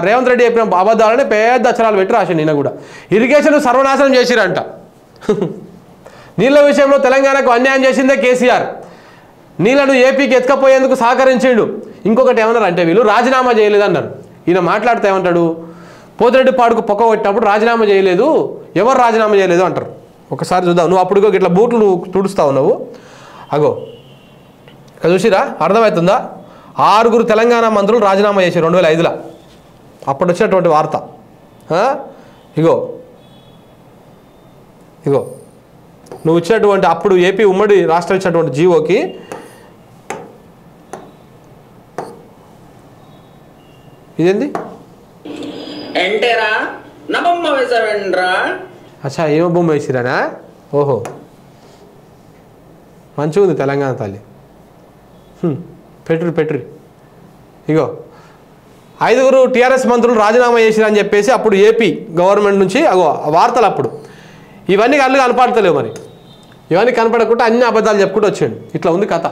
రేవంత్ రెడ్డి చెప్పిన అబద్ధాలని పెద్ద అక్షరాలు పెట్టి రాసిండు నిన్న కూడా. ఇరిగేషన్ సర్వనాశనం చేసిరంట. నీళ్ళ విషయంలో తెలంగాణకు అన్యాయం చేసిందే కేసీఆర్. నీళ్లను ఏపీకి ఎత్తుకపోయేందుకు సహకరించిండు. ఇంకొకటి ఏమన్నారు అంటే వీళ్ళు రాజీనామా చేయలేదన్నారు. ఈయన మాట్లాడితే ఏమంటాడు, పోతిరెడ్డిపాడుకు పొక్క కొట్టినప్పుడు రాజీనామా చేయలేదు, ఎవరు రాజీనామా చేయలేదు అంటారు. ఒకసారి చూద్దాం. నువ్వు అప్పుడు ఇట్లా బూట్లు నువ్వు తుడుస్తావు నువ్వు. అగో ఇక్కడ చూసిరా, అర్థమవుతుందా? 6 తెలంగాణ మంత్రులు రాజీనామా చేశారు 2005లో. అప్పుడు వచ్చినటువంటి వార్త. ఇగో ఇగో నువ్వు ఇచ్చినటువంటి అప్పుడు ఏపీ ఉమ్మడి రాష్ట్రం ఇచ్చినటువంటి జీవోకి ఇదేంది? అచ్చా, ఏమో బొమ్మ వేసిరానా? ఓహో, మంచిగా ఉంది తెలంగాణ తల్లి. పెట్టురి. ఇగో 5 టీఆర్ఎస్ మంత్రులు రాజీనామా చేసిరని చెప్పేసి అప్పుడు ఏపీ గవర్నమెంట్ నుంచి అగో వార్తలు. అప్పుడు ఇవన్నీ కళ్ళు కనపడతలేవు. మరి ఇవన్నీ కనపడకుండా అన్ని అబద్ధాలు చెప్పుకుంటూ వచ్చాడు. ఇట్లా ఉంది కథ.